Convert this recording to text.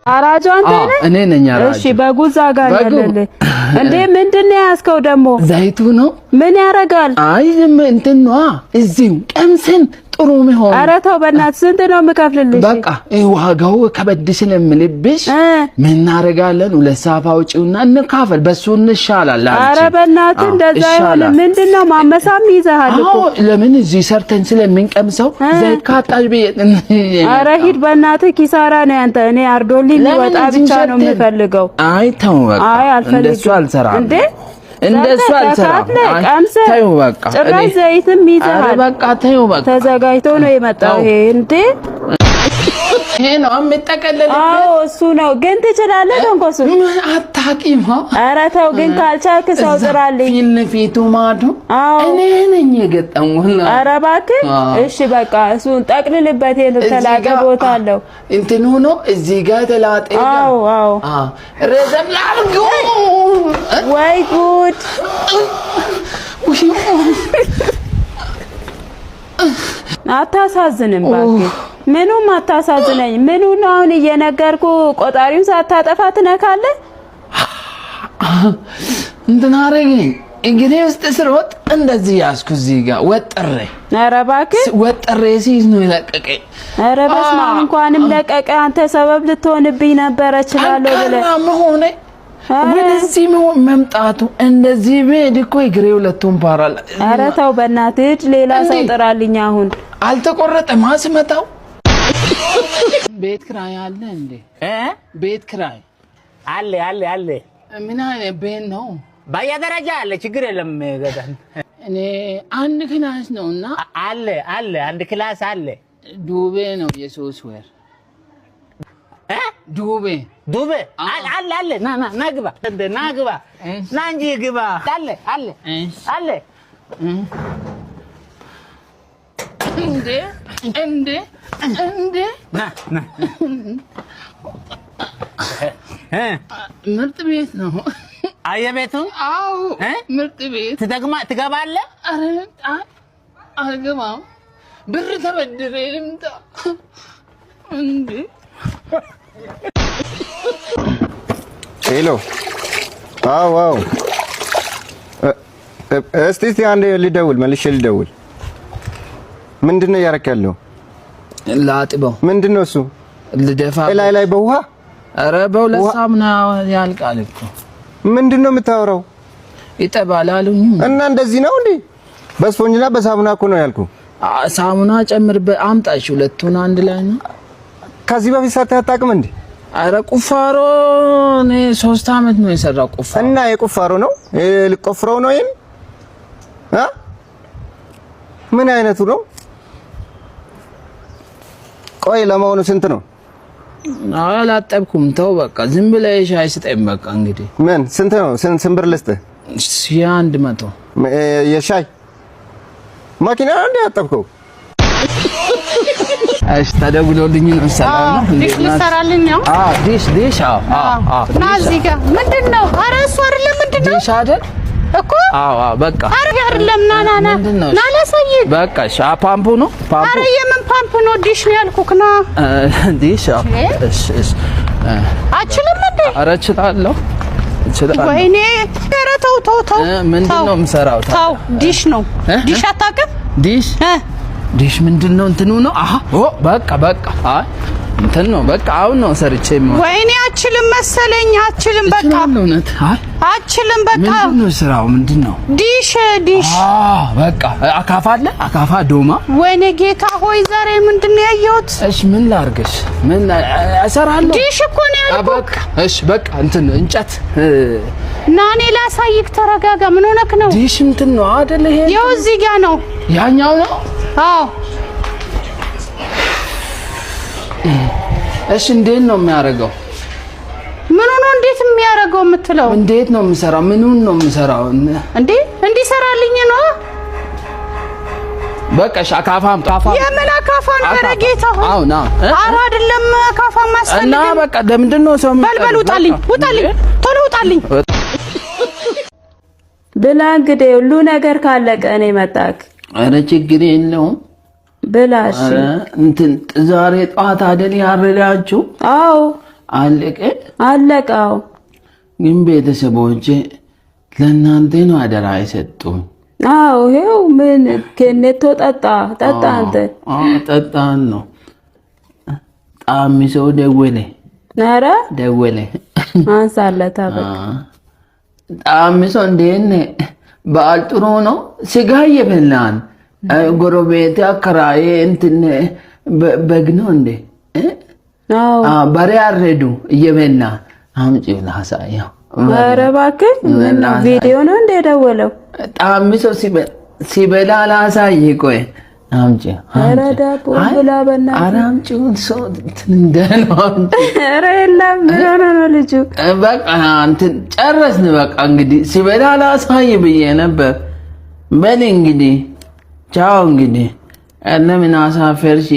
አራጁ አንተ ነህ? እኔ ነኝ አራጁ። እሺ በጉዛ ጋር ያለለ እንዴ ምንድነው ያስከው ደግሞ? ዘይቱ ነው። ምን ያረጋል? አይ እንትን ነው እዚሁ ቀምሰን ጥሩ ነው። ኧረ ተው በእናትህ ስንት ነው የምከፍልልሽ? በቃ ዋጋው ከበድ ስለምልብሽ ምን እናረጋለን? ሁለት ሳፋ ውጪውና እንካፈል በሱ እንሻላል። ኧረ በእናትህ እንደዛ አይሆንም። ምንድነው ማመሳም ይዘሃል እኮ። ለምን እዚህ ሰርተን ስለምንቀምሰው ዘይት ካጣሽ በይ። ኧረ ሂድ በእናትህ ኪሳራ ነው ያንተ። እኔ አርዶልኝ ሊወጣ ብቻ ነው የምፈልገው። አይ ተው በቃ አይ አልፈልግም። እንደሱ አልሰራም እንዴ እንደሱ አልሰራም። ተይው በቃ ጭራሽ ዘይትም ይዘሃል። በቃ ተይው በቃ ተዘጋጅቶ ነው የመጣው ይሄ እንዴ ይሄ ነው አምጠቀለለ። አዎ እሱ ነው ግን ትችላለህ ተንኮሱ አታቂም። ኧረ ተው ግን ካልቻልክ ሰው ጥራልኝ። ፊቱ ማዶ እኔ ነኝ የገጠምኩና። ኧረ እባክህ እሺ በቃ እሱን ጠቅልልበት። የተላጠ ቦታ አለው እንትን ሆኖ እዚህ ጋር ተላጠ። አዎ አዎ ረዘም ላርጉ። ወይ ጉድ አታሳዝንም እባክህ። ምኑም አታሳዝነኝ። ምኑን አሁን እየነገርኩ ቆጣሪውን ሳታጠፋ ትነካለህ? እንትን አረገኝ እንግዲህ ውስጥ ስሮጥ እንደዚህ ያዝኩ እዚህ ጋር ወጥሬ። ኧረ እባክህ ወጥሬ ሲይዝ ነው የለቀቀኝ። ኧረ በስመ አብ እንኳንም ለቀቀ። አንተ ሰበብ ልትሆንብኝ ነበረ እችላለሁ ብለህ ሆነ ወደዚህ መምጣቱ እንደዚህ ቤድ እኮ እግሬ ሁለቱም ፓራል። ኧረ ተው በእናትህ ሌላ ሰው ጥራልኝ። አሁን አልተቆረጠም አስመጣው። ቤት ክራይ አለ እንዴ? ቤት ክራይ አለ አለ አለ። ምን አይነት ቤት ነው? በየደረጃ አለ። ችግር የለም ገዳን። እኔ አንድ ክላስ ነውና አለ አለ አንድ ክላስ አለ። ዱቤ ነው የሶስት ወር ዱቤ አለ አለ። ና ግባ ና ግባ ና እንጂ ግባ። አለ አለ አለ እንዴ እንዴ እንዴ ና ምርጥ ቤት ነው። አየቤቱ አው ምርጥ ቤት ትገባለህ? አረ አልገባም። ብር ተበድሬ ልምጣ እንዴ። ሄሎ አው አው እስቲ አንዴ ልደውል መልሼ ልደውል። ምንድነው ያረክ ያለው? ላጥበው። ምንድነው እሱ? ልደፋ ላይ በውሃ። ኧረ በሁለት ሳሙና ያልቃል እኮ። ምንድነው የምታወራው? ይጠባል አሉኝ እና እንደዚህ ነው እንዴ? በስፖንጅና በሳሙና እኮ ነው ያልኩ። ሳሙና ጨምርበት አምጣሽ። ሁለቱን አንድ ላይ ነው። ከዚህ በፊት ሰርተህ አታውቅም እንዴ? ኧረ ቁፋሮ እኔ 3 አመት ነው የሰራው ቁፋሮ። እና የቁፋሮ ነው ልቆፍረው ነው ይሄን? ምን አይነቱ ነው? ቆይ ለማውኑ ስንት ነው? አላጠብኩም። ተው በቃ ዝም ብለህ ሻይ ስጠኝ በቃ። እንግዲህ ምን ስንት ነው? ስንት ብር ልስጥህ? 100 የሻይ ማኪና ነው እንዴ ያጠብከው? እሺ ተደውሎልኝ ነው። ሰላም ነው ዲሽ ልሰራልኝ ነው? ዲሽ ና እዚህ ጋር ምንድነው? ኧረ እሱ አይደለም ምንድነው? ዲሽ አይደል እኮ በቃ ኧረ አይደለም ና ላሳይህ። በቃ ፓምፑ ነው ፓምፑ። ኧረ የምን ፓምፕ ነው? ዲሽ ነው ያልኩህ ና ዲሽ እሺ አችልም እንዴ? ኧረ እችላለሁ። ወይኔ ኧረ ተው ምንድነው የምሰራው? ተው ዲሽ ነው። ዲሽ አታውቅም? ዲሽ ምንድነው? እንትኑ ነው። በቃ አይ እንትን ነው በቃ። አሁን ነው ሰርቼ ነው። ወይኔ አችልም መሰለኝ። አችልም በቃ እውነት አችልም በቃ። ምንድነው ስራው? ምንድነው? ዲሽ በቃ አካፋ አለ አካፋ ዶማ። ወይኔ ጌታ ሆይ ዛሬ ምንድነው ያየሁት? እሺ ምን ላርግሽ? ምን እሰራለሁ? ዲሽ እኮ ነው ያልኩህ። በቃ እሺ በቃ እንትን እንጨት ና እኔ ላሳይክ። ተረጋጋ። ምን ሆነክ ነው? ዲሽ እንትን ነው አይደል? ይሄ ያው እዚህ ጋር ነው። ያኛው ነው? አዎ እሺ እንዴት ነው የሚያደርገው? ምን ነው እንዴት የሚያደርገው የምትለው? እንዴት ነው የምሰራው? ምኑን ነው የምሰራው? እንዴ እንዲሰራልኝ ነው። በቃ አካፋ አምጣፋ። የምን አካፋ ነው? ኧረ ጌታ ሆይ አውና ኧረ አይደለም አካፋ ማስፈልግ እና በቃ ለምንድን ነው ሰው በልበል ውጣልኝ ቶሎ ውጣልኝ ብላ። እንግዲህ ሁሉ ነገር ካለቀ እኔ መጣክ። ኧረ ችግር የለውም ብላሽ እንትን ዛሬ ጧት አይደል ያረዳችሁ? አዎ አለቀው። ግን ቤተሰቦቼ ለእናንተ ነው አደራ የሰጡኝ። አዎ ይሄው ምን ከነቶ ጠጣ አንተ ጠጣን ነው። ጣሚሶ ደወለ። ኧረ ደወለ አንሳለታ በቃ ጣሚሶ እንዴት ነህ? በዓል ጥሩ ነው? ስጋ እየበላን ጎረቤት አከራዬ እንትን በግ ነው እንዴ? አዎ በሬ አረዱ እየበላን አምጪው ላሳየው። ኧረ እባክህ ቪዲዮ ነው እንደ ደወለው? ጣሚሶ ሲበላ ላሳይ። ቆይ አምጪ። ኧረ ዳቦ ብላ በእናትህ። ኧረ አምጪው ሰው እንደነው አምጪ። ኧረ የለም ምን ሆነ ነው ልጁ? በቃ እንትን ጨረስን። በቃ እንግዲህ ሲበላ ላሳይ ብዬ ነበር። በል እንግዲህ ቻው። እንግዲህ ለምን አሳፈርሽ?